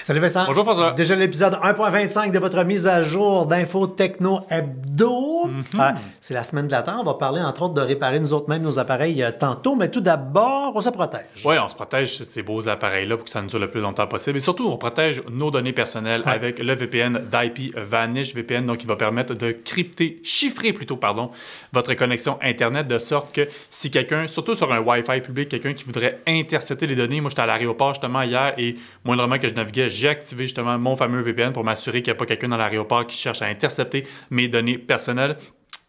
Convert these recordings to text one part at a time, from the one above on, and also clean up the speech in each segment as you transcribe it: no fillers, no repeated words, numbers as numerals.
Salut Vincent. Bonjour François. Déjà l'épisode 1.25 de votre mise à jour d'Info Techno Hebdo. C'est la semaine de l'attente. On va parler entre autres de réparer nous autres mêmes nos appareils tantôt. Mais tout d'abord, on se protège. Oui, on se protège ces beaux appareils-là pour que ça nous dure le plus longtemps possible. Et surtout, on protège nos données personnelles avec le VPN d'IP Vanish VPN. Donc, il va permettre de chiffrer votre connexion Internet de sorte que si quelqu'un, surtout sur un Wi-Fi public, quelqu'un qui voudrait intercepter les données, moi j'étais à l'aéroport justement hier et moindrement que je naviguais, j'ai activé justement mon fameux VPN pour m'assurer qu'il n'y a pas quelqu'un dans l'aéroport qui cherche à intercepter mes données personnelles.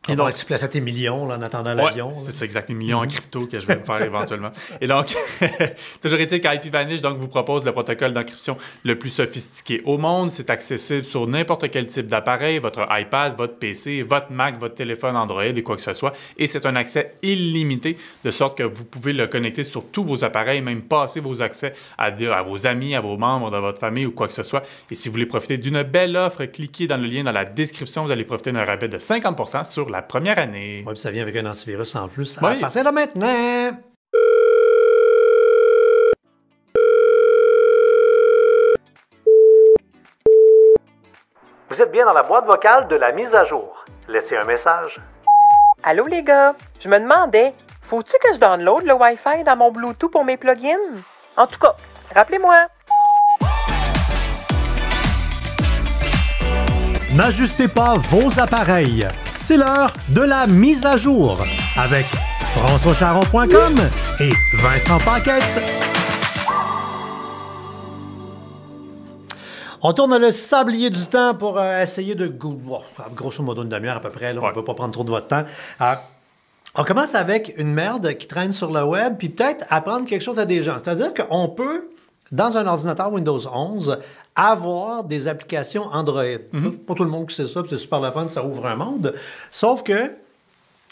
Et donc, tu plaçais tes millions là, en attendant l'avion. C'est ça, exact. Des millions en crypto que je vais me faire éventuellement. Et donc, toujours est-il qu'IP Vanish donc, vous propose le protocole d'encryption le plus sophistiqué au monde. C'est accessible sur n'importe quel type d'appareil, votre iPad, votre PC, votre Mac, votre téléphone Android et quoi que ce soit. Et c'est un accès illimité, de sorte que vous pouvez le connecter sur tous vos appareils, même passer vos accès à vos amis, à vos membres de votre famille ou quoi que ce soit. Et si vous voulez profiter d'une belle offre, cliquez dans le lien dans la description. Vous allez profiter d'un rabais de 50% sur la première année. Oui, puis ça vient avec un antivirus en plus. À partir de maintenant. Vous êtes bien dans la boîte vocale de la mise à jour. Laissez un message. Allô les gars, je me demandais, faut-tu que je download le Wi-Fi dans mon Bluetooth pour mes plugins? En tout cas, rappelez-moi. N'ajustez pas vos appareils. C'est l'heure de la mise à jour avec FrançoisCharron.com et Vincent Paquette. On tourne le sablier du temps pour essayer de... grosso modo une demi-heure à peu près. Là, on ne va pas prendre trop de votre temps. On commence avec une merde qui traîne sur le web puis peut-être apprendre quelque chose à des gens. C'est-à-dire qu'on peut, dans un ordinateur Windows 11, avoir des applications Android. Pas tout le monde qui sait ça, puis c'est super le fun, ça ouvre un monde. Sauf que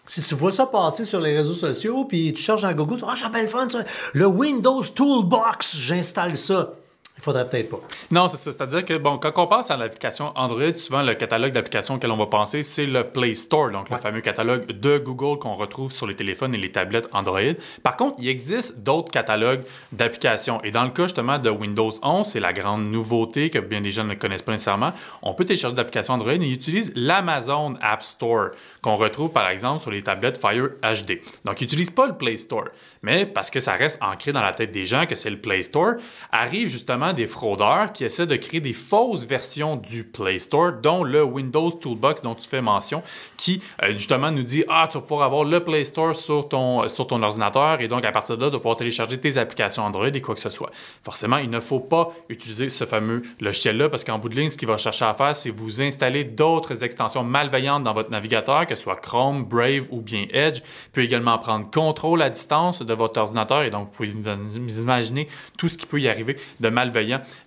si tu vois ça passer sur les réseaux sociaux, puis tu cherches dans Google, tu dis « Ah, ça s'appelle fun, ça. Le Windows Toolbox, j'installe ça. » Il faudrait peut-être pas. Non, c'est ça. C'est-à-dire que, bon, quand on pense à l'application Android, souvent, le catalogue d'applications auquel on va penser, c'est le Play Store, donc le fameux catalogue de Google qu'on retrouve sur les téléphones et les tablettes Android. Par contre, il existe d'autres catalogues d'applications. Et dans le cas, justement, de Windows 11, c'est la grande nouveauté que bien des gens ne connaissent pas nécessairement. On peut télécharger d'applications Android et utiliser l'Amazon App Store, qu'on retrouve, par exemple, sur les tablettes Fire HD. Donc, ils n'utilisent pas le Play Store. Mais parce que ça reste ancré dans la tête des gens que c'est le Play Store, arrive justement des fraudeurs qui essaient de créer des fausses versions du Play Store, dont le Windows Toolbox dont tu fais mention, qui justement nous dit « Ah, tu vas pouvoir avoir le Play Store sur ton ordinateur et donc à partir de là, tu vas pouvoir télécharger tes applications Android et quoi que ce soit. » Forcément, il ne faut pas utiliser ce fameux logiciel-là parce qu'en bout de ligne, ce qu'il va chercher à faire, c'est vous installer d'autres extensions malveillantes dans votre navigateur, que ce soit Chrome, Brave ou bien Edge. Il peut également prendre contrôle à distance de votre ordinateur et donc vous pouvez vous imaginer tout ce qui peut y arriver de malveillant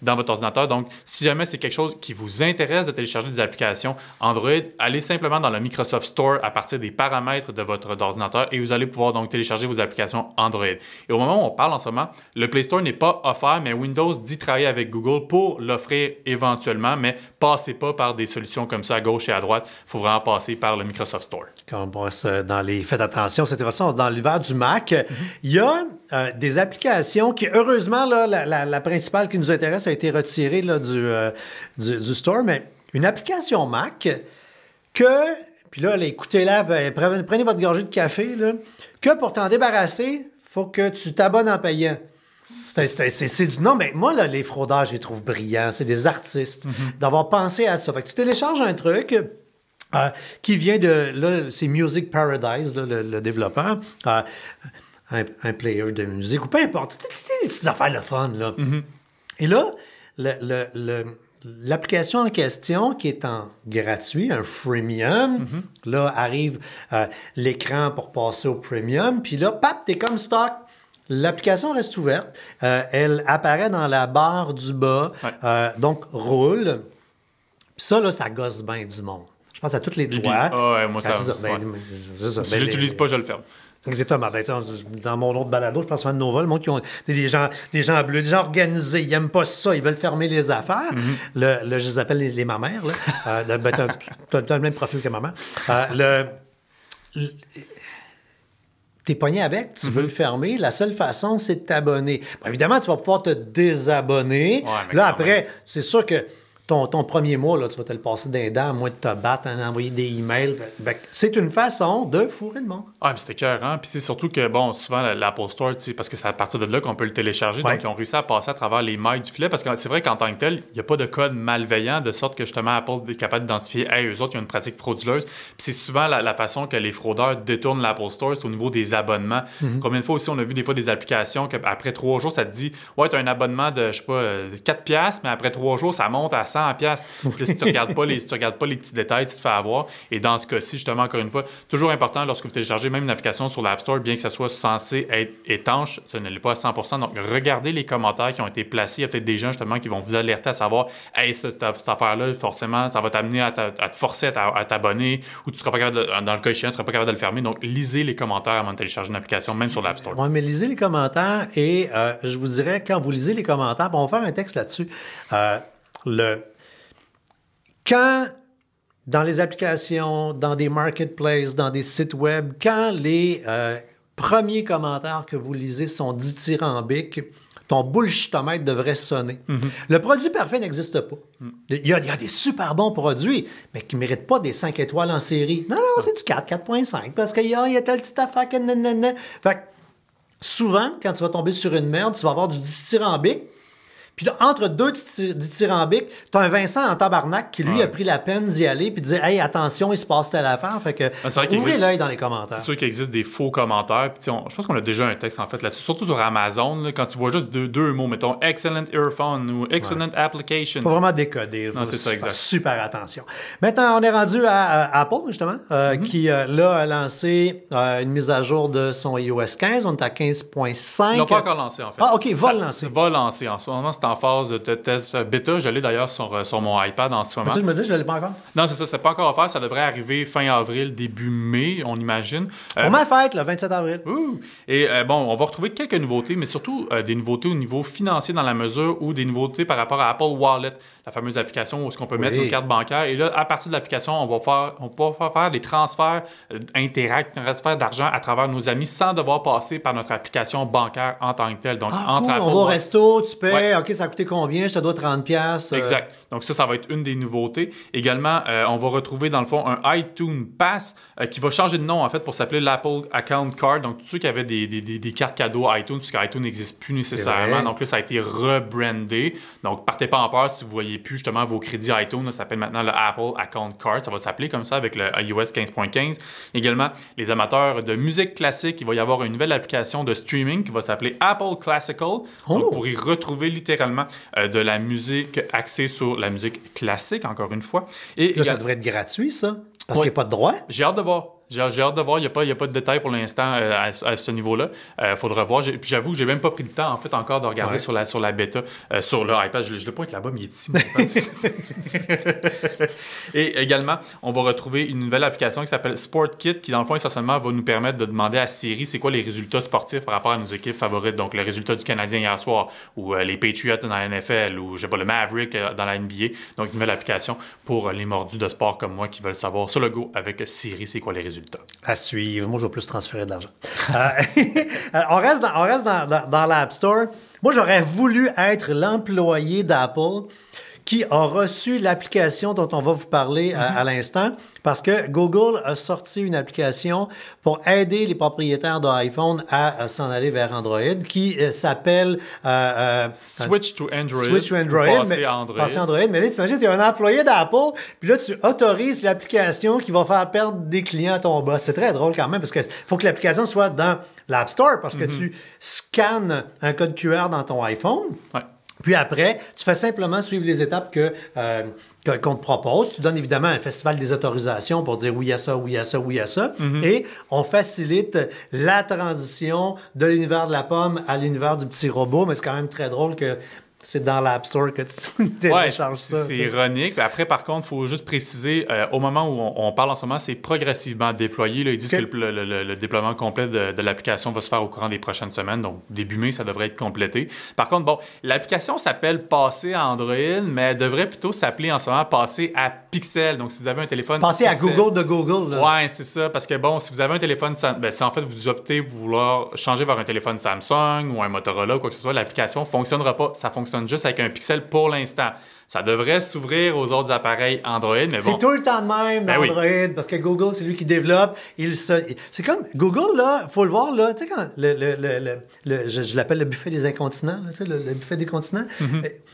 dans votre ordinateur. Donc, si jamais c'est quelque chose qui vous intéresse de télécharger des applications Android, allez simplement dans le Microsoft Store à partir des paramètres de votre ordinateur et vous allez pouvoir donc télécharger vos applications Android. Et au moment où on parle en ce moment, le Play Store n'est pas offert, mais Windows dit travailler avec Google pour l'offrir éventuellement, mais passez pas par des solutions comme ça à gauche et à droite. Il faut vraiment passer par le Microsoft Store. Quand on passe dans les... Faites attention, cette façon, dans l'univers du Mac, il y a des applications qui, heureusement, là, la principale qui nous intéresse a été retirée là, du store, mais une application Mac que, puis là, écoutez-la, prenez votre gorgée de café, là, que pour t'en débarrasser, il faut que tu t'abonnes en payant. C'est du... Non, mais moi, là, les fraudeurs, je les trouve brillants. C'est des artistes d'avoir pensé à ça. Fait que tu télécharges un truc... qui vient de, là, c'est Music Paradise, là, le développeur, un player de musique, ou peu importe, des petites affaires le fun, là. Et là, l'application en question, qui est en gratuit, un freemium, là, arrive l'écran pour passer au premium, puis là, pap, t'es comme stock. L'application reste ouverte, elle apparaît dans la barre du bas, donc roule. Puis ça, là, ça gosse bien du monde. Je pense à tous les doigts. Moi, ça. Si je l'utilise pas, je le ferme. Exactement. Ben, dans mon autre balado, je pense à Nova, le monde qui ont des gens bleus, des gens organisés. Ils n'aiment pas ça. Ils veulent fermer les affaires. Je les appelle les mamères. Tu as le même profil que maman. t'es pogné avec, tu veux le fermer, la seule façon, c'est de t'abonner. Bon, évidemment, tu vas pouvoir te désabonner. Ouais, Là, après, c'est sûr que ton premier mois, là, tu vas te le passer d'un dents, à moins de te battre, envoyer des emails. C'est une façon de fourrer le monde. Ah, puis c'était écœurant. Puis c'est surtout que, bon, souvent, l'Apple Store, parce que c'est à partir de là qu'on peut le télécharger. Ouais. Donc, ils ont réussi à passer à travers les mailles du filet. Parce que c'est vrai qu'en tant que tel, il n'y a pas de code malveillant, de sorte que, justement, Apple est capable d'identifier, hey, eux autres, ils ont une pratique frauduleuse. Puis c'est souvent la façon que les fraudeurs détournent l'Apple Store, c'est au niveau des abonnements. Combien de fois aussi, on a vu des fois des applications qu'après 3 jours, ça te dit, ouais, tu as un abonnement de, je sais pas, 4$, mais après 3 jours, ça monte à 100$. Puis si tu regardes pas les petits détails, tu te fais avoir. Et dans ce cas-ci, justement, encore une fois, toujours important lorsque vous téléchargez même une application sur l'App Store, bien que ça soit censé être étanche, ça ne l'est pas à 100%. Donc, regardez les commentaires qui ont été placés. Il y a peut-être des gens, justement, qui vont vous alerter à savoir, hey, cette affaire-là, forcément, ça va t'amener à te forcer à t'abonner ou tu seras pas capable dans le cas échéant, tu seras pas capable de le fermer. Donc, lisez les commentaires avant de télécharger une application, même sur l'App Store. Oui, mais lisez les commentaires et je vous dirais, quand vous lisez les commentaires, on va faire un texte là-dessus. Quand, dans les applications, dans des marketplaces, dans des sites web, quand les premiers commentaires que vous lisez sont dithyrambiques, ton bullshitomètre devrait sonner. Le produit parfait n'existe pas. Il y a des super bons produits, mais qui ne méritent pas des 5 étoiles en série. Non, c'est du 4, 4.5, parce qu'il y a telle petite affaire que... Fait que souvent, quand tu vas tomber sur une merde, tu vas avoir du dithyrambique. Puis là, entre deux dithyrambiques, t'as un Vincent en tabarnak qui, lui, a pris la peine d'y aller puis de dire « Hey, attention, il se passe telle affaire. » Fait que ouvrez l'œil dans les commentaires. C'est sûr qu'il existe des faux commentaires. Puis je pense qu'on a déjà un texte, en fait, là-dessus. Surtout sur Amazon, là, quand tu vois juste deux mots, mettons « excellent earphone » ou « excellent application ». Faut vraiment décoder. Non, c'est ça, exact. Super attention. Maintenant, on est rendu à Apple, justement, qui, là, a lancé une mise à jour de son iOS 15. On est à 15.5. Ils l'ont pas encore lancé, en fait. Ah, OK, va le lancer. Va lancer. En ce moment, c'est en phase de test bêta. Je l'ai d'ailleurs sur mon iPad en ce moment. Ça, je me dis, je ne l'ai pas encore. Non, c'est ça. C'est pas encore offert. Ça devrait arriver fin avril, début mai, on imagine. Pour ma fête, le 27 avril. Et bon, on va retrouver quelques nouveautés, mais surtout des nouveautés au niveau financier dans la mesure ou des nouveautés par rapport à Apple Wallet, la fameuse application où est-ce qu'on peut mettre nos cartes bancaires. Et là, à partir de l'application, on va faire des transferts transferts d'argent à travers nos amis sans devoir passer par notre application bancaire en tant que telle. Donc, entre Apple, on va au resto, tu paies, OK, ça a coûté combien? Je te dois 30$. Exact. Donc ça va être une des nouveautés. Également, on va retrouver dans le fond un iTunes Pass qui va changer de nom en fait pour s'appeler l'Apple Account Card. Donc tous ceux qui avaient des cartes cadeaux iTunes, puisque iTunes n'existe plus nécessairement. Donc là, ça a été rebrandé. Donc partez pas en peur si vous voyez plus justement vos crédits iTunes. Là, ça s'appelle maintenant le Apple Account Card. Ça va s'appeler comme ça avec le iOS 15.15. Également, les amateurs de musique classique, il va y avoir une nouvelle application de streaming qui va s'appeler Apple Classical. Donc pour y retrouver littéralement de la musique axée sur la musique classique, encore une fois. Et là, ça devrait être gratuit, ça? Parce qu'il n'y a pas de droit? J'ai hâte de voir. J'ai hâte de voir. Il n'y a pas de détails pour l'instant à ce niveau-là. Faudra voir. Puis j'avoue que j'ai même pas pris le temps, en fait, encore de regarder sur la bêta. Sur le iPad, je le pointe là-bas, mais il est ici. Et également, on va retrouver une nouvelle application qui s'appelle SportKit, qui, dans le fond, essentiellement, va nous permettre de demander à Siri c'est quoi les résultats sportifs par rapport à nos équipes favorites. Donc, le résultat du Canadien hier soir, ou les Patriots dans la NFL, ou, je sais pas, le Maverick dans la NBA. Donc, une nouvelle application pour les mordus de sport comme moi qui veulent savoir sur le go avec Siri c'est quoi les résultats. À suivre. Moi, je vais plus transférer de l'argent. On reste dans l'App Store. Moi, j'aurais voulu être l'employé d'Apple qui a reçu l'application dont on va vous parler à l'instant, parce que Google a sorti une application pour aider les propriétaires d'iPhone à s'en aller vers Android, qui s'appelle... Switch to Android. Switch to Android. Passer à Android. Passer à Android. Mais là, tu imagines, tu es un employé d'Apple, puis là, tu autorises l'application qui va faire perdre des clients à ton boss. C'est très drôle quand même, parce qu'il faut que l'application soit dans l'App Store, parce que tu scannes un code QR dans ton iPhone. Ouais. Puis après, tu fais simplement suivre les étapes qu'on te propose. Tu donnes évidemment un festival des autorisations pour dire oui à ça, oui à ça, oui à ça. Et on facilite la transition de l'univers de la pomme à l'univers du petit robot. Mais c'est quand même très drôle que c'est dans l'App Store que tu télécharges ça. C'est ironique. Puis après, par contre, il faut juste préciser, au moment où on parle en ce moment, c'est progressivement déployé. Là, ils disent que le déploiement complet de l'application va se faire au courant des prochaines semaines. Donc, début mai, ça devrait être complété. Par contre, bon, l'application s'appelle Passer à Android, mais elle devrait plutôt s'appeler en ce moment Passer à Pixel. Donc, si vous avez un téléphone Passer Pixel, à Google de Google. Là. Ouais, c'est ça. Parce que, bon, si vous avez un téléphone, si en fait vous optez pour vouloir changer vers un téléphone Samsung ou un Motorola ou quoi que ce soit, l'application ne fonctionnera pas. Ça fonctionne juste avec un Pixel pour l'instant. Ça devrait s'ouvrir aux autres appareils Android, mais bon. C'est tout le temps de même dans Android, parce que Google, c'est lui qui développe. C'est comme Google, là, il faut le voir, là, tu sais, quand je l'appelle le buffet des incontinents, là, tu sais, le buffet des continents.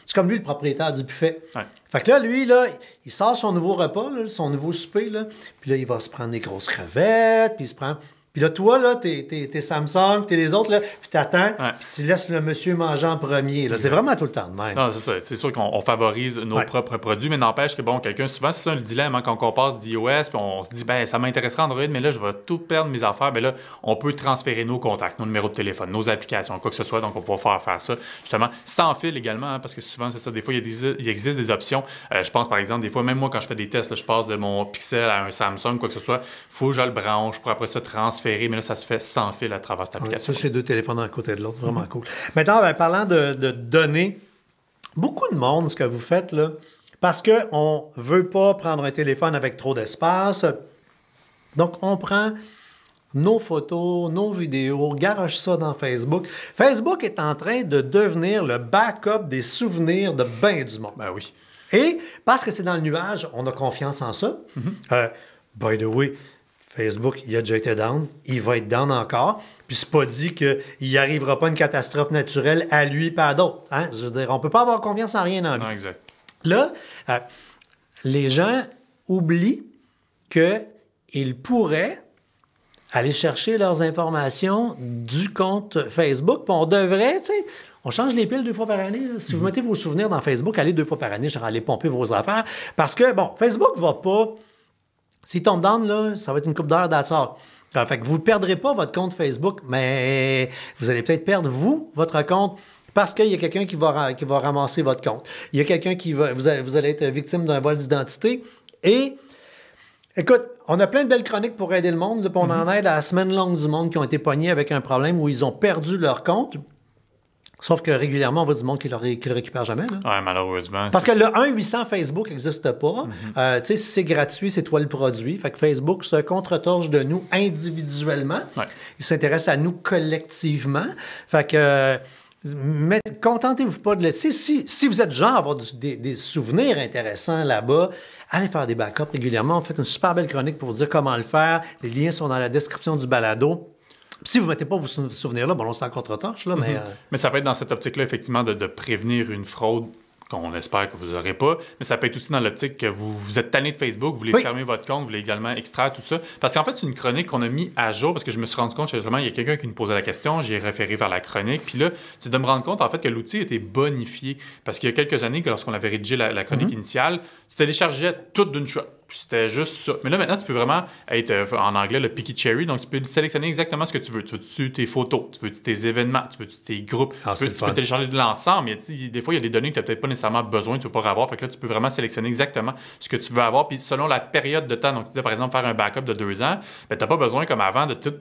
C'est comme lui, le propriétaire du buffet. Ouais. Fait que là, lui, là, il sort son nouveau repas, là, son nouveau souper, là, puis là, il va se prendre des grosses crevettes, puis il se prend... Puis là, toi, là, t'es Samsung, t'es les autres, là, puis t'attends, puis tu laisses le monsieur manger en premier. Là. C'est vraiment tout le temps de même. Non, c'est ça. C'est sûr qu'on favorise nos propres produits, mais n'empêche que, bon, quelqu'un, souvent, c'est ça le dilemme, hein, quand on passe d'iOS, puis on se dit, ben ça m'intéresserait Android, mais là, je vais tout perdre mes affaires. Ben là, on peut transférer nos contacts, nos numéros de téléphone, nos applications, quoi que ce soit, donc on peut faire ça, justement, sans fil également, hein, parce que souvent, c'est ça, des fois, il existe des options. Je pense, par exemple, des fois, même moi, quand je fais des tests, là, je passe de mon Pixel à un Samsung, quoi que ce soit, il faut que je le branche pour après ça transférer, mais là, ça se fait sans fil à travers cette application. Ça, c'est 2 téléphones d'un côté de l'autre. Vraiment cool. Maintenant, parlant de données, beaucoup de monde, ce que vous faites, là, parce qu'on ne veut pas prendre un téléphone avec trop d'espace, donc on prend nos photos, nos vidéos, garoche ça dans Facebook. Facebook est en train de devenir le backup des souvenirs de bien du monde. Ben oui. Et parce que c'est dans le nuage, on a confiance en ça. By the way, Facebook, il a déjà été down, il va être down encore. Puis c'est pas dit qu'il n'y arrivera pas une catastrophe naturelle à lui et à d'autres. Hein? Je veux dire, on peut pas avoir confiance en rien dans lui. Non, exact. Là, les gens oublient qu'ils pourraient aller chercher leurs informations du compte Facebook. Puis on devrait, tu sais, on change les piles 2 fois par année. Là. Si vous mettez vos souvenirs dans Facebook, allez 2 fois par année, genre allez pomper vos affaires. Parce que, bon, Facebook va pas... S'il tombe down, là, ça va être une couple d'heures d'attard. Fait que vous ne perdrez pas votre compte Facebook, mais vous allez peut-être perdre, votre compte, parce qu'il y a quelqu'un qui va ramasser votre compte. Il y a quelqu'un qui va... Vous allez être victime d'un vol d'identité. Et, écoute, on a plein de belles chroniques pour aider le monde. Là, on en aide à la semaine longue du monde qui ont été pognés avec un problème où ils ont perdu leur compte. Sauf que régulièrement, on voit du monde qui le récupère jamais. Oui, malheureusement. Parce que le 1-800 Facebook n'existe pas. Tu sais, si c'est gratuit, c'est toi le produit. Fait que Facebook se contre-torche de nous individuellement. Ouais. Il s'intéresse à nous collectivement. Fait que... mais contentez-vous pas de laisser. Si vous êtes genre à avoir des souvenirs intéressants là-bas, allez faire des backups régulièrement. On fait une super belle chronique pour vous dire comment le faire. Les liens sont dans la description du balado. Si vous ne mettez pas vos souvenirs-là, bon, on s'en contre-torche, là, mais... Mais ça peut être dans cette optique-là, effectivement, de prévenir une fraude qu'on espère que vous n'aurez pas, mais ça peut être aussi dans l'optique que vous êtes tanné de Facebook, vous voulez fermer votre compte, vous voulez également extraire tout ça. Parce qu'en fait, c'est une chronique qu'on a mis à jour, parce que je me suis rendu compte, justement, il y a quelqu'un qui nous posait la question, j'ai référé vers la chronique, puis là, c'est de me rendre compte, en fait, que l'outil était bonifié. Parce qu'il y a quelques années, que lorsqu'on avait rédigé la chronique initiale, tu téléchargeais tout d'une shot. Puis c'était juste ça. Mais là, maintenant, tu peux vraiment être, en anglais, le picky cherry. Donc, tu peux sélectionner exactement ce que tu veux. Tu veux tes photos, tu veux tes événements, tu veux tes groupes. Tu peux télécharger de l'ensemble. Mais des fois, il y a des données que tu n'as peut-être pas nécessairement besoin, tu ne veux pas avoir. Fait que là, tu peux vraiment sélectionner exactement ce que tu veux avoir. Puis selon la période de temps, donc tu disais, par exemple, faire un backup de 2 ans, ben, tu n'as pas besoin, comme avant, de tout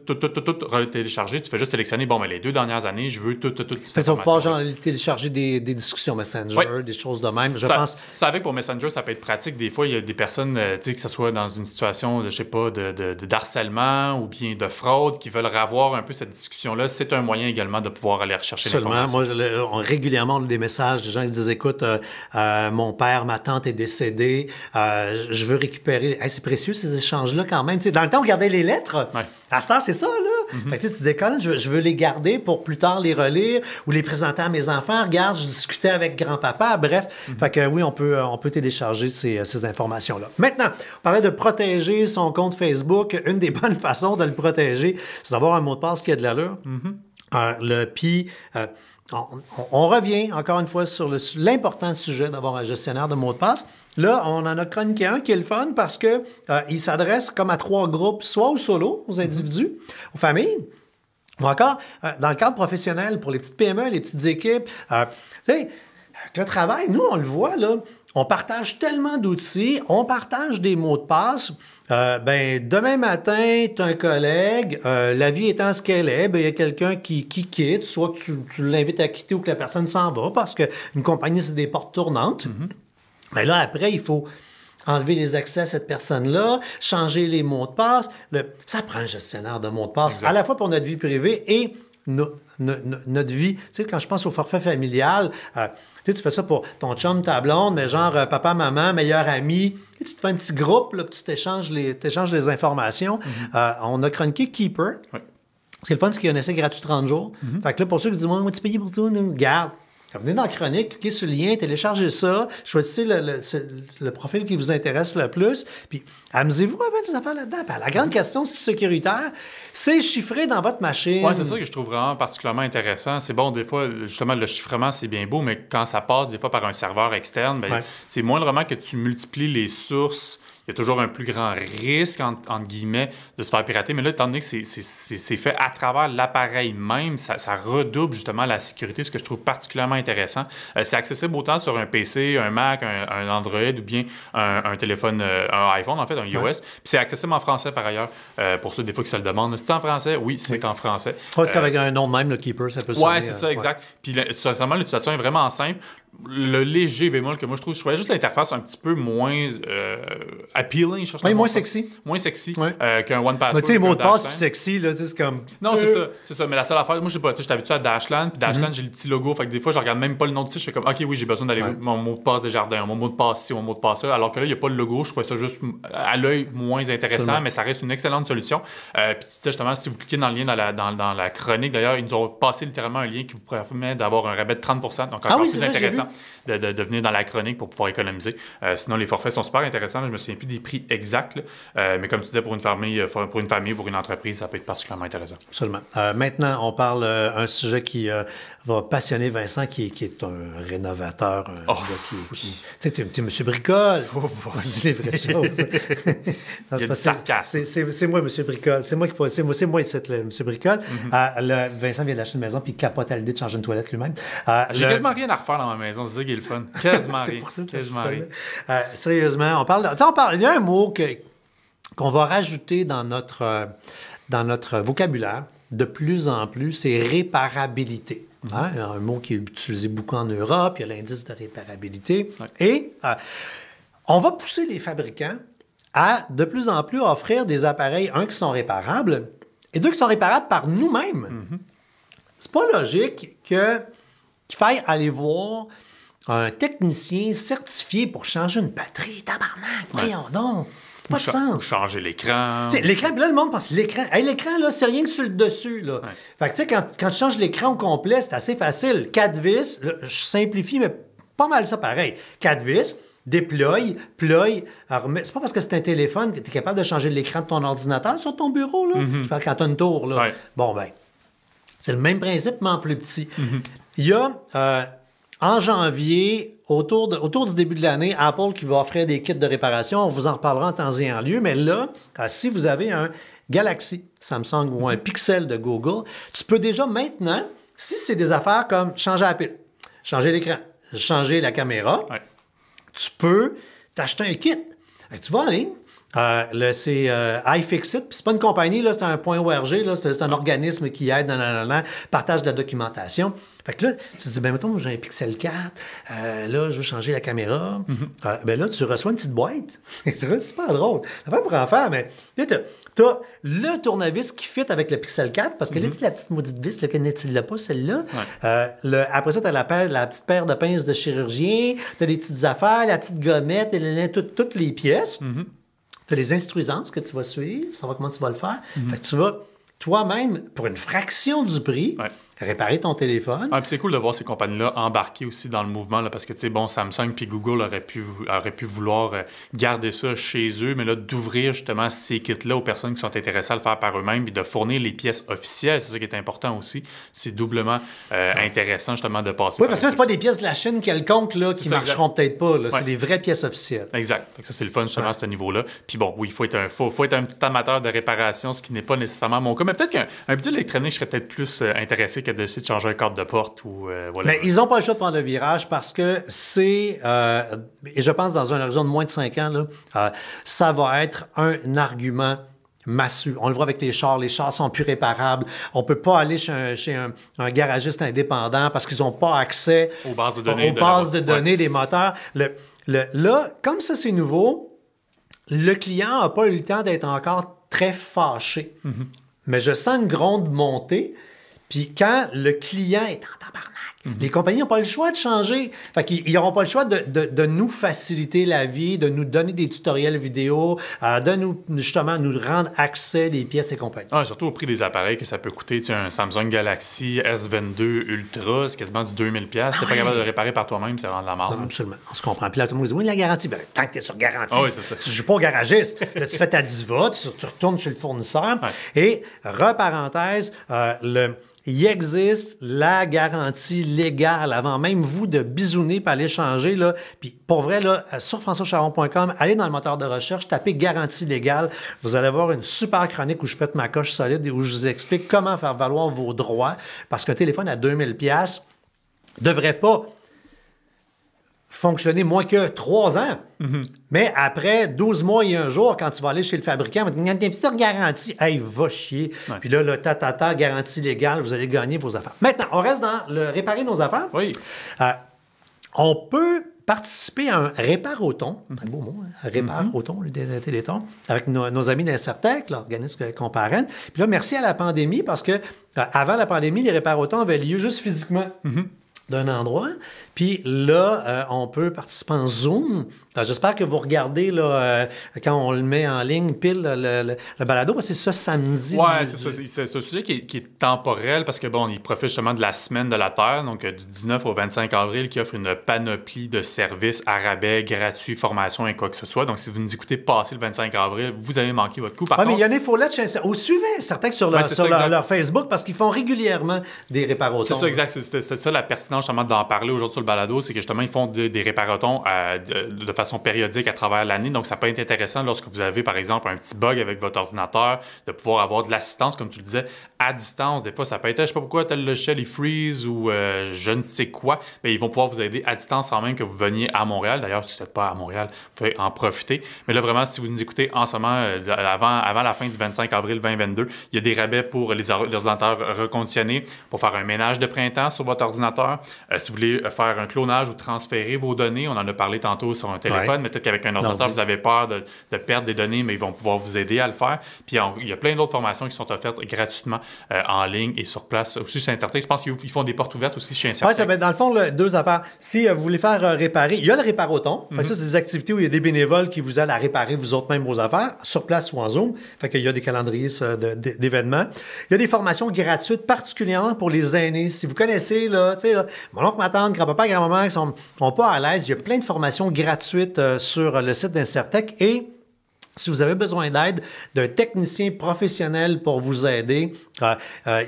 télécharger. Tu fais juste sélectionner, bon, mais les 2 dernières années, je veux tout. Ça va pouvoir genre télécharger des discussions Messenger, des choses de même. Je pense. Ça avec pour Messenger, ça peut être pratique. Des fois, il y a des personnes, que ce soit dans une situation de, je sais pas, de harcèlement ou bien de fraude qui veulent avoir un peu cette discussion-là. C'est un moyen également de pouvoir aller rechercher l'information. Moi, régulièrement, on a des messages des gens qui disent, écoute, mon père, ma tante est décédée, je veux récupérer... Hey, c'est précieux ces échanges-là quand même. T'sais, dans le temps, on gardait les lettres. Ouais. À cette heure, c'est ça, là. Fait que, tu disais, Colin, je veux les garder pour plus tard les relire ou les présenter à mes enfants. Regarde, je discutais avec grand-papa. Bref, fait que oui, on peut télécharger ces informations-là. Maintenant, on parlait de protéger son compte Facebook. Une des bonnes façons de le protéger, c'est d'avoir un mot de passe qui a de l'allure. On revient encore une fois sur l'important sujet d'avoir un gestionnaire de mots de passe. Là, on en a chroniqué un qui est le fun parce que il s'adresse comme à 3 groupes, soit aux solos, aux individus, aux familles, ou encore dans le cadre professionnel pour les petites PME, les petites équipes. Tu sais, Avec le travail, nous, on le voit, là, on partage tellement d'outils, on partage des mots de passe. Demain matin, tu as un collègue, la vie étant ce qu'elle est, il y a quelqu'un qui quitte, soit que tu l'invites à quitter ou que la personne s'en va, parce qu'une compagnie, c'est des portes tournantes. Mais là, après, il faut enlever les accès à cette personne-là, changer les mots de passe. Ça prend un gestionnaire de mots de passe, à la fois pour notre vie privée et notre vie. Tu sais, quand je pense au forfait familial, tu fais ça pour ton chum, ta blonde, mais genre papa, maman, meilleur ami. Et tu te fais un petit groupe, là, puis tu t'échanges les informations. On a chroniqué Keeper. Oui. Ce qui est le fun, c'est qu'il y a un essai gratuit 30 jours. Fait que là, pour ceux qui disent, moi, tu payes pour ça, garde. Venez dans la chronique, cliquez sur le lien, téléchargez ça, choisissez le profil qui vous intéresse le plus, puis amusez-vous avec des affaires là-dedans. Puis la grande question, c'est sécuritaire, c'est chiffré dans votre machine. Oui, c'est ça que je trouve vraiment particulièrement intéressant. C'est bon, des fois, justement, le chiffrement, c'est bien beau, mais quand ça passe, des fois, par un serveur externe, c'est moindrement que tu multiplies les sources. Il y a toujours un plus grand risque, entre guillemets, de se faire pirater. Mais là, étant donné que c'est fait à travers l'appareil même, ça redouble justement la sécurité, ce que je trouve particulièrement intéressant. C'est accessible autant sur un PC, un Mac, un Android ou bien un téléphone, un iPhone, en fait, un iOS. Puis c'est accessible en français, par ailleurs, pour ceux des fois qui se le demandent. C'est en français? Oui, c'est en français. Parce qu'avec un nom de même, le Keeper, ça peut sonner. Oui, c'est ça, exact. Puis sincèrement, l'utilisation est vraiment simple. Le léger bémol que moi je trouvais juste l'interface un petit peu moins appealing. Moins sexy. Moins sexy qu'un One Password. Mais tu sais, les mots de passe plus sexy, là, c'est comme. Non, c'est ça. Mais la seule affaire, moi je sais pas, tu sais, j'étais habitué à Dashland, puis Dashland, j'ai le petit logo, fait que des fois, je regarde même pas le nom du site, je fais comme, OK, oui, j'ai besoin d'aller mon mot de passe des jardins, mon mot de passe ci, mon mot de passe ça, alors que là, il n'y a pas le logo, je trouvais ça juste à l'œil moins intéressant, mais ça reste une excellente solution. Puis tu sais, justement, si vous cliquez dans le lien dans la chronique, d'ailleurs, ils nous ont passé littéralement un lien qui vous permet d'avoir un rabais de 30%, donc encore plus intéressant de venir dans la chronique pour pouvoir économiser. Sinon, les forfaits sont super intéressants. Là, je me souviens plus des prix exacts. Mais comme tu disais, pour une famille, pour une entreprise, ça peut être particulièrement intéressant. Absolument. Maintenant, on parle un sujet qui va passionner Vincent, qui est un rénovateur. Tu sais, tu es M. Bricole. Dis les vraies choses. Il y a du sarcasme. C'est moi, M. Bricole. C'est moi ici, M. Bricole. Vincent vient d'acheter une maison puis il capote à l'idée de changer une toilette lui-même. J'ai quasiment rien à refaire dans ma maison. C'est ça qui est le fun. Quasiment rien. C'est pour ça que quasiment rien. Sérieusement, on parle. Il y a un mot qu'on va rajouter dans notre vocabulaire de plus en plus, c'est réparabilité. Un mot qui est utilisé beaucoup en Europe, il y a l'indice de réparabilité. Et on va pousser les fabricants à de plus en plus offrir des appareils, qui sont réparables, et deux, qui sont réparables par nous-mêmes. C'est pas logique qu'il faille aller voir un technicien certifié pour changer une batterie. Tabarnak, voyons donc. Pas de sens. Ou changer l'écran. L'écran, puis là, le monde pense l'écran. L'écran, là, c'est rien que sur le dessus. Là. Fait que, tu sais, quand tu changes l'écran au complet, c'est assez facile. 4 vis, là, je simplifie, mais pas mal ça pareil. 4 vis, déploie, ploie. C'est pas parce que c'est un téléphone que tu es capable de changer l'écran de ton ordinateur sur ton bureau. Là. Je parle quand tu as une tour. Là. Bon, c'est le même principe, mais en plus petit. Il y a, en janvier, autour du début de l'année, Apple qui va offrir des kits de réparation. On vous en reparlera en temps et en lieu. Mais là, si vous avez un Galaxy Samsung ou un Pixel de Google, tu peux déjà maintenant, si c'est des affaires comme changer la pile, changer l'écran, changer la caméra, tu peux t'acheter un kit. Tu vas en ligne. C'est iFixit, puis c'est pas une compagnie, là, c'est un .org, là, c'est un organisme qui aide dans partage de la documentation. Fait que là, tu te dis, mettons, j'ai un Pixel 4, là, je veux changer la caméra. Là, tu reçois une petite boîte. C'est super drôle. C'est pas pour en faire, mais t'as le tournevis qui fit avec le Pixel 4, parce que là, la petite maudite vis, là, que n'est-il pas, celle-là. Après ça, t'as la petite paire de pinces de chirurgien, t'as les petites affaires, la petite gommette, toutes les pièces. Tu as les instruisances que tu vas suivre, savoir comment tu vas le faire. Fait que tu vas toi-même, pour une fraction du prix, réparer ton téléphone. Puis c'est cool de voir ces compagnies-là embarquer aussi dans le mouvement, là, parce que, tu sais, bon, Samsung puis Google auraient pu vouloir garder ça chez eux, mais là, d'ouvrir justement ces kits-là aux personnes qui sont intéressées à le faire par eux-mêmes et de fournir les pièces officielles, c'est ça qui est important aussi. C'est doublement intéressant, justement, de passer. Oui, parce que c'est pas des pièces de la Chine quelconque là, qui marcheront peut-être pas. Là. C'est des vraies pièces officielles. Exact. Fait que ça, c'est le fun, justement, à ce niveau-là. Puis bon, oui, il faut être un petit amateur de réparation, ce qui n'est pas nécessairement mon cas. Mais peut-être qu'un petit électronique, je serais peut-être plus intéressé que que d'essayer de changer un cadre de porte ou voilà. Mais ils n'ont pas le choix de prendre le virage parce que c'est, et je pense dans un horizon de moins de 5 ans, là, ça va être un argument massue. On le voit avec les chars sont plus réparables. On peut pas aller chez un garagiste indépendant parce qu'ils n'ont pas accès aux bases de données, des moteurs. Là, comme ça, c'est nouveau, le client n'a pas eu le temps d'être encore très fâché. Mm-hmm. Mais je sens une gronde monter. Puis quand le client est en tabarnak, les compagnies n'ont pas le choix de changer. Fait qu'ils n'auront pas le choix de nous faciliter la vie, de nous donner des tutoriels vidéo, de nous, justement, nous rendre accès les pièces et compagnie. Ah, surtout au prix des appareils que ça peut coûter. Tu sais, un Samsung Galaxy S22 Ultra, c'est quasiment du 2000$. Si t'es pas capable de le réparer par toi-même, c'est vraiment de la merde. Non, absolument. On se comprend. Puis là, tout le monde dit, oui, la garantie. Ben, tant que tu es sur garantie, tu joues pas au garagiste. Là, tu fais ta diva, tu retournes chez le fournisseur. Ouais. Et, reparenthèse, il existe la garantie légale avant même vous de bisouner et aller changer. Là. Puis pour vrai, là, sur françoischaron.com, allez dans le moteur de recherche, tapez garantie légale. Vous allez avoir une super chronique où je pète ma coche solide et où je vous explique comment faire valoir vos droits. Parce qu'un téléphone à 2000$ ne devrait pas fonctionner moins que 3 ans. Mm-hmm. Mais après 12 mois et un jour, quand tu vas aller chez le fabricant, il y a une petite garantie. Hey, va chier. Ouais. Puis là, le garantie légale, vous allez gagner vos affaires. Maintenant, on reste dans le réparer nos affaires. Oui. On peut participer à un répare-auton, un beau mot, hein? Répare-auton, le Téléthon, avec nos amis d'Incertec, l'organisme qu'on parraine. Puis là, merci à la pandémie, parce que avant la pandémie, les répare-autons avaient lieu juste physiquement. Mm-hmm. D'un endroit. Puis là, on peut participer en Zoom. Alors, j'espère que vous regardez là, quand on le met en ligne, pile le balado, parce que c'est ce samedi. Oui, c'est ça. C'est un sujet qui est temporel parce que, bon, il profite justement de la semaine de la Terre, donc du 19 au 25 avril, qui offre une panoplie de services à rabais, gratuits, formations et quoi que ce soit. Donc, si vous nous écoutez passer le 25 avril, vous avez manqué votre coup. Par contre, mais il y a une infolette chez suivez certains sur leur Facebook parce qu'ils font régulièrement des réparatons. C'est ça, exact. C'est ça la pertinence justement d'en parler aujourd'hui sur le balado, c'est que justement, ils font des réparatons de façon périodique à travers l'année. Donc, ça peut être intéressant lorsque vous avez, par exemple, un petit bug avec votre ordinateur, de pouvoir avoir de l'assistance, comme tu le disais, à distance. Des fois, ça peut être, je sais pas pourquoi, tel logiciel il freeze ou je ne sais quoi. Mais ils vont pouvoir vous aider à distance sans même que vous veniez à Montréal. D'ailleurs, si vous n'êtes pas à Montréal, vous pouvez en profiter. Mais là, vraiment, si vous nous écoutez en ce moment, avant la fin du 25 avril 2022, il y a des rabais pour les ordinateurs reconditionnés, pour faire un ménage de printemps sur votre ordinateur. Si vous voulez faire un clonage ou transférer vos données, on en a parlé tantôt sur un téléphone, mais peut-être qu'avec un ordinateur, vous avez peur de perdre des données, mais ils vont pouvoir vous aider à le faire. Puis il y a plein d'autres formations qui sont offertes gratuitement en ligne et sur place. Aussi chez Intertech, je pense qu'ils font des portes ouvertes aussi chez Intertech. Oui, dans le fond, deux affaires. Si vous voulez faire réparer, il y a le réparathon. Fait que ça, c'est des activités où il y a des bénévoles qui vous aident à réparer vous autres même vos affaires, sur place ou en Zoom. Fait qu'il y a des calendriers d'événements. Il y a des formations gratuites, particulièrement pour les aînés. Si vous connaissez, là, tu sais, mon oncle, ma tante, grand-papa, grand-maman, qui sont pas à l'aise, il y a plein de formations gratuites sur le site d'Incertec. Et si vous avez besoin d'aide d'un technicien professionnel pour vous aider,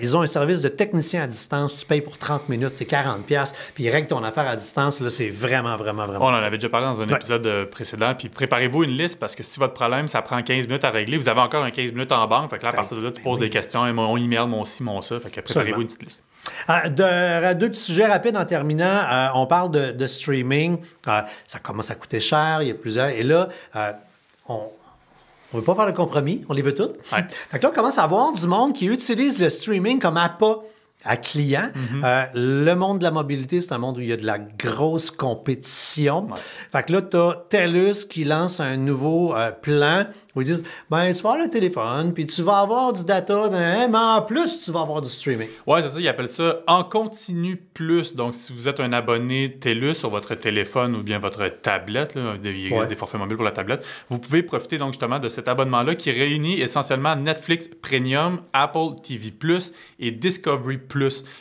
ils ont un service de technicien à distance. Tu payes pour 30 minutes, c'est 40$. Puis ils règlent ton affaire à distance. Là, c'est vraiment. On en avait déjà parlé dans un épisode précédent. Puis préparez-vous une liste parce que si votre problème, ça prend 15 minutes à régler, vous avez encore un 15 minutes en banque. Fait que là, à partir de là, tu poses des questions. Mon email, mon ci, mon ça. Fait que préparez-vous une petite liste. Deux petits sujets rapides en terminant. On parle de streaming. Ça commence à coûter cher. Il y a plusieurs. Et là, on ne veut pas faire de compromis, on les veut toutes. Ouais. Fait que là, on commence à voir du monde qui utilise le streaming comme appât à client. Mm-hmm. Le monde de la mobilité, c'est un monde où il y a de la grosse compétition. Ouais. Fait que là, tu as TELUS qui lance un nouveau plan où ils disent, tu vas avoir le téléphone, puis tu vas avoir du data, mais en plus, tu vas avoir du streaming. Oui, c'est ça, ils appellent ça en continu plus. Donc, si vous êtes un abonné TELUS sur votre téléphone ou bien votre tablette, là, il existe des forfaits mobiles pour la tablette, vous pouvez profiter donc justement de cet abonnement-là qui réunit essentiellement Netflix Premium, Apple TV+, et Discovery+.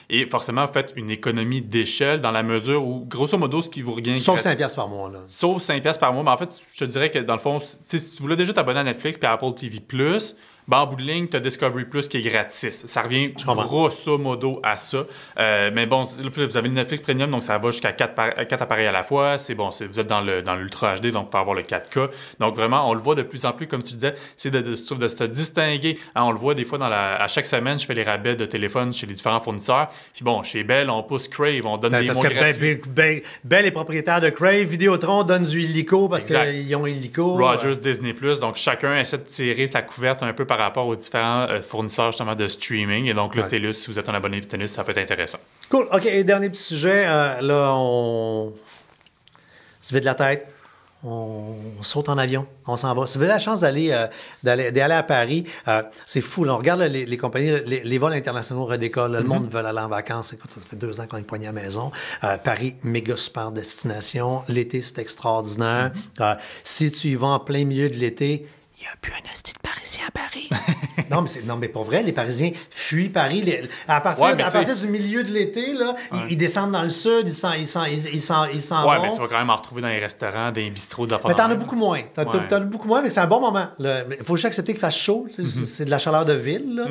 Et forcément, vous faites une économie d'échelle dans la mesure où, grosso modo, ce qui vous regagne... Sauf 5$ par mois. Là. Sauf 5$ par mois. Mais en fait, je te dirais que dans le fond, si tu voulais déjà t'abonner à Netflix puis à Apple TV+, Ben, en bout de ligne, tu as Discovery Plus qui est gratis. Ça revient grosso modo à ça. Mais bon, là, vous avez le Netflix Premium, donc ça va jusqu'à 4 appareils à la fois. C'est bon, vous êtes dans l'Ultra HD, donc vous pouvez avoir le 4K. Donc vraiment, on le voit de plus en plus, comme tu disais, c'est de se distinguer. Hein, on le voit des fois à chaque semaine, je fais les rabais de téléphone chez les différents fournisseurs. Puis bon, chez Bell, on pousse Crave, on donne des mots gratuits. Bell est propriétaire de Crave, Vidéotron donne du illico parce qu'ils ont illico. Rogers, Disney+, donc chacun essaie de tirer sa couverte un peu par rapport aux différents fournisseurs justement de streaming. Et donc, le TELUS, si vous êtes un abonné de TELUS, ça peut être intéressant. Cool. OK, et dernier petit sujet. Là, on se vide la tête. On saute en avion. On s'en va. Si vous avez la chance d'aller à Paris, c'est fou. Là, on regarde les compagnies, les vols internationaux redécollent. Le monde veut aller en vacances. Écoute, ça fait 2 ans qu'on est poigné à la maison. Paris, méga super destination. L'été, c'est extraordinaire. Si tu y vas en plein milieu de l'été, il n'y a plus un hostie de Parisien à Paris. non, mais pour vrai, les Parisiens fuient Paris. À partir du milieu de l'été, là, ils descendent dans le sud, ils s'en vont. Mais tu vas quand même en retrouver dans les restaurants, dans les bistrots d'affaires. Mais t'en as beaucoup moins. T'en as beaucoup moins, mais c'est un bon moment. Il faut juste accepter qu'il fasse chaud. C'est de la chaleur de ville.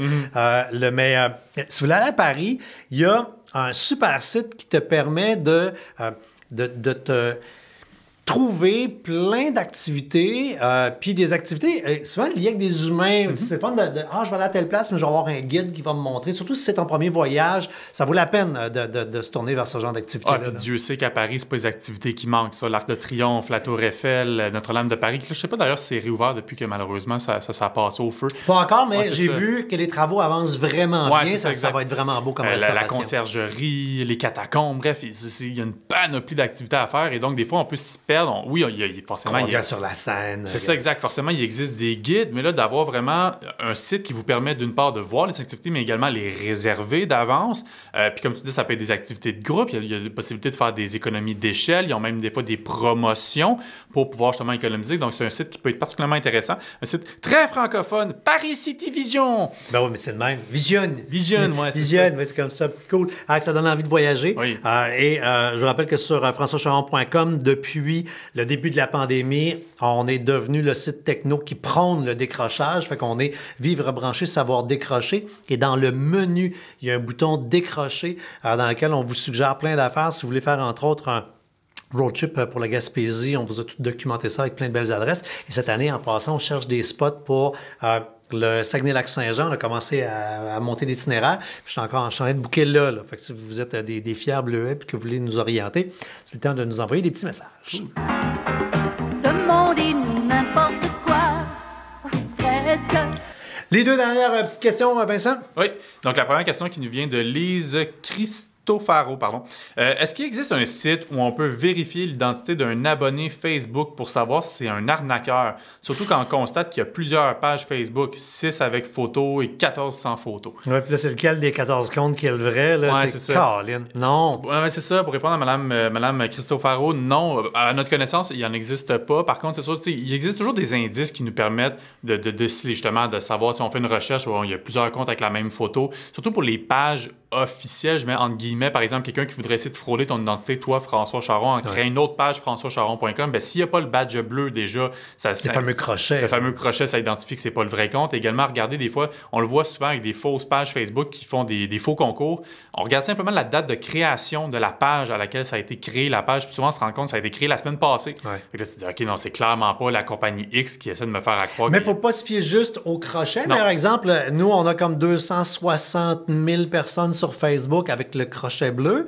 Mais si vous voulez aller à Paris, il y a un super site qui te permet de te trouver plein d'activités, puis des activités souvent liées avec des humains. C'est fun je vais aller à telle place, mais je vais avoir un guide qui va me montrer. Surtout si c'est ton premier voyage, ça vaut la peine de se tourner vers ce genre d'activité-là. Puis Dieu sait qu'à Paris, c'est pas les activités qui manquent. Ça, l'Arc de Triomphe, la Tour Eiffel, Notre-Dame de Paris. Je sais pas d'ailleurs si c'est réouvert depuis que malheureusement ça a passé au feu. Pas encore, mais j'ai vu que les travaux avancent vraiment bien. Ça va être vraiment beau comme restauration. La conciergerie, les catacombes, bref, il y a une panoplie d'activités à faire et donc des fois on peut s'y perdre. Oui, il y a forcément... Croisière sur la Seine. C'est ça, exact. Forcément, il existe des guides, mais là, d'avoir vraiment un site qui vous permet, d'une part, de voir les activités, mais également les réserver d'avance. Puis comme tu dis, ça peut être des activités de groupe. Il y a la possibilité de faire des économies d'échelle. Ils ont même des fois des promotions pour pouvoir justement économiser. Donc, c'est un site qui peut être particulièrement intéressant. Un site très francophone, Paris City Vision. Ben oui, mais c'est le même. Vision, c'est comme ça. Cool. Ça donne envie de voyager. Oui. Je vous rappelle que sur françoischaron.com, depuis le début de la pandémie, on est devenu le site techno qui prône le décrochage. Fait qu'on est vivre branché, savoir décrocher. Et dans le menu, il y a un bouton décrocher dans lequel on vous suggère plein d'affaires. Si vous voulez faire, entre autres, un road trip pour la Gaspésie, on vous a tout documenté ça avec plein de belles adresses. Et cette année, en passant, on cherche des spots pour... le Saguenay-Lac-Saint-Jean, on a commencé à monter l'itinéraire. Puis je suis en train de booker là. Fait que si vous êtes des fiers bleuets et que vous voulez nous orienter, c'est le temps de nous envoyer des petits messages. Demandez-nous n'importe quoi, presque. Les 2 dernières petites questions, Vincent? Oui. Donc, la première question qui nous vient de Lise Cristofaro, pardon. Est-ce qu'il existe un site où on peut vérifier l'identité d'un abonné Facebook pour savoir si c'est un arnaqueur? Surtout quand on constate qu'il y a plusieurs pages Facebook, 6 avec photos et 14 sans photos. Oui, puis là, c'est lequel des 14 comptes qui est le vrai? Là? Ouais, c'est ça. Caroline. Non. Ouais, c'est ça. Pour répondre à Mme Cristofaro, non. À notre connaissance, il n'en existe pas. Par contre, c'est sûr, il existe toujours des indices qui nous permettent de déceler, justement, de savoir si on fait une recherche où il y a plusieurs comptes avec la même photo. Surtout pour les pages officielles, je mets entre guillemets, par exemple, quelqu'un qui voudrait essayer de frauder ton identité, toi, François Charon, en créant une autre page, françoischaron.com, ben, s'il n'y a pas le badge bleu déjà, le fameux crochet, ça identifie que c'est pas le vrai compte. Également, regardez des fois, on le voit souvent avec des fausses pages Facebook qui font des faux concours. On regarde simplement la date de création de la page à laquelle ça a été créé, la page, puis souvent, on se rend compte que ça a été créé la semaine passée. Ouais. Fait que là, tu te dis, OK, non, c'est clairement pas la compagnie X qui essaie de me faire croire. Mais il ne faut pas se fier juste au crochet. Par exemple, nous, on a comme 260 000 personnes sur Facebook avec le crochet bleu.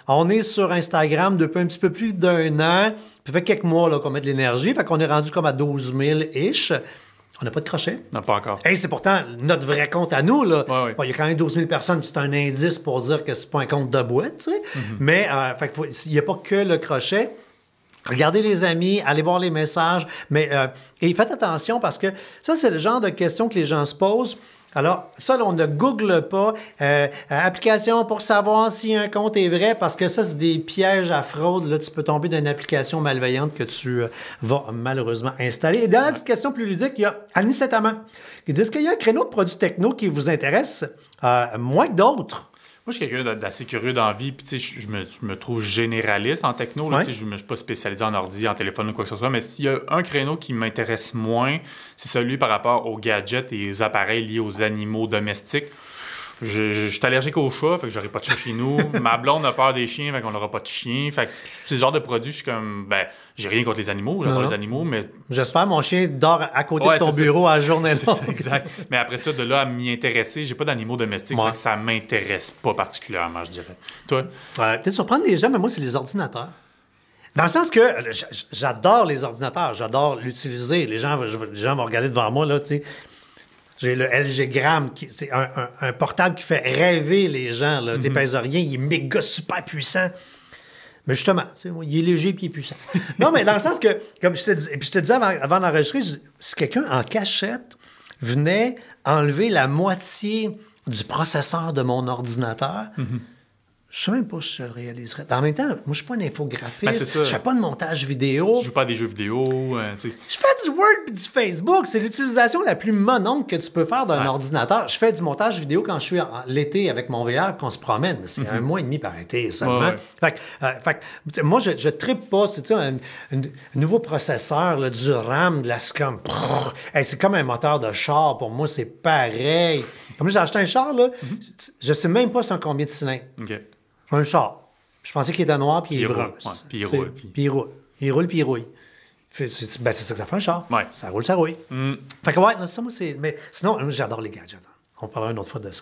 On est sur Instagram depuis un petit peu plus d'1 an. Puis ça fait quelques mois là, qu'on met de l'énergie. Fait qu'on est rendu comme à 12 000-ish. On n'a pas de crochet. Non, pas encore. Hey, c'est pourtant notre vrai compte à nous. Là. Ouais. Bon, il y a quand même 12 000 personnes. C'est un indice pour dire que c'est pas un compte de boîte. Tu sais. Mais il n'y a pas que le crochet. Regardez les amis, allez voir les messages. Mais et faites attention parce que ça, c'est le genre de questions que les gens se posent. Alors, ça, là, on ne google pas application pour savoir si un compte est vrai, parce que ça, c'est des pièges à fraude. Là, tu peux tomber dans une application malveillante que tu vas malheureusement installer. Et dernière petite question plus ludique, il y a Annie Saint-Amand qui dit, est-ce qu'il y a un créneau de produits techno qui vous intéresse moins que d'autres? Moi, je suis quelqu'un d'assez curieux dans la vie, puis tu sais, je me trouve généraliste en techno. Là, Ouais. tu sais, je ne suis pas spécialisé en ordi, en téléphone ou quoi que ce soit, mais s'il y a un créneau qui m'intéresse moins, c'est celui par rapport aux gadgets et aux appareils liés aux animaux domestiques. Je suis allergique aux chats, fait que j'aurai pas de chat chez nous. Ma blonde a peur des chiens, fait qu'on n'aura pas de chiens. Fait que c'est le genre de produit, je suis comme, j'ai rien contre les animaux, j'adore Non, les non. animaux, mais J'espère mon chien dort à côté Ouais, de ton c'est ça. bureau à la journée c'est ça, longue. exact. Mais après ça, de là à m'y intéresser, j'ai pas d'animaux domestiques, Ouais. fait que ça m'intéresse pas particulièrement, je dirais. Toi? Peut-être surprendre les gens, mais moi, c'est les ordinateurs. Dans le sens que j'adore les ordinateurs, j'adore l'utiliser. Les gens vont regarder devant moi, là, tu sais. J'ai le LG Gram, c'est un portable qui fait rêver les gens, là. Tu sais, pèse rien, il est méga super puissant. Mais justement, tu sais, moi, il est léger puis il est puissant. Non, mais dans le sens que, comme je te dis, et puis je te disais avant d'enregistrer, si quelqu'un en cachette venait enlever la moitié du processeur de mon ordinateur, je sais même pas si je le réaliserais. En même temps, moi, je suis pas un infographiste, Ben, c'est ça. je fais pas de montage vidéo. Tu joues pas à des jeux vidéo, tu sais. Je fais du Word et du Facebook. C'est l'utilisation la plus mononcle que tu peux faire d'un ordinateur. Je fais du montage vidéo quand je suis l'été avec mon VR qu'on se promène. Mais c'est 1 mois et demi par été seulement. Ouais, ouais. Fait que, tu sais, moi, je trippe pas. C'est un nouveau processeur, là, du RAM, de la SCOM. Hey, c'est comme un moteur de char. Pour moi, c'est pareil. Comme j'ai acheté un char, là, je sais même pas c'est un combien de cylindres. OK. Un char. Je pensais qu'il était noir puis il est Il brun. roule, ouais, puis il Tu sais, roule, Puis il roule. Il roule puis il rouille. C'est ça que ça fait un char. Ouais. Ça roule, ça rouille. Fait que ouais, non, ça, moi, c'est... Mais sinon, moi, j'adore les gadgets. On parlera une autre fois de ce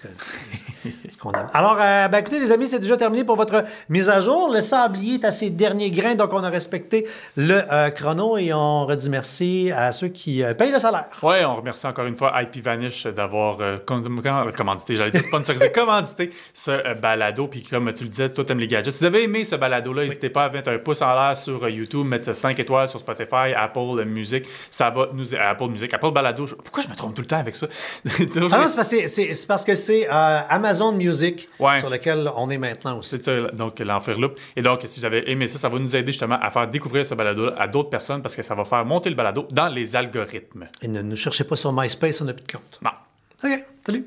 qu'on aime. Alors, écoutez, les amis, c'est déjà terminé pour votre mise à jour. Le sablier est à ses derniers grains, donc on a respecté le chrono et on redit merci à ceux qui payent le salaire. Ouais, on remercie encore une fois IP Vanish d'avoir commandité, j'allais dire sponsorisé, commandité ce balado. Puis comme tu le disais, toi, t'aimes les gadgets. Si vous avez aimé ce balado-là, n'hésitez pas à mettre un pouce en l'air sur YouTube, mettre 5 étoiles sur Spotify, Apple Music. Ça va nous... Apple Music, Apple Balado. Pourquoi je me trompe tout le temps avec ça? Ah non, c'est parce que c'est Amazon Music Ouais. sur lequel on est maintenant aussi. C'est ça, donc l'enfer-loupe. Et donc, si vous avez aimé ça, ça va nous aider justement à faire découvrir ce balado à d'autres personnes parce que ça va faire monter le balado dans les algorithmes. Et ne nous cherchez pas sur MySpace, on n'a plus de compte. Non. OK, salut.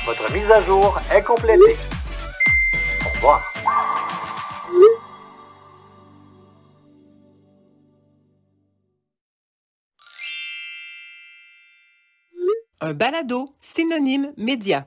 Votre mise à jour est complétée. Au revoir. Un balado synonyme média.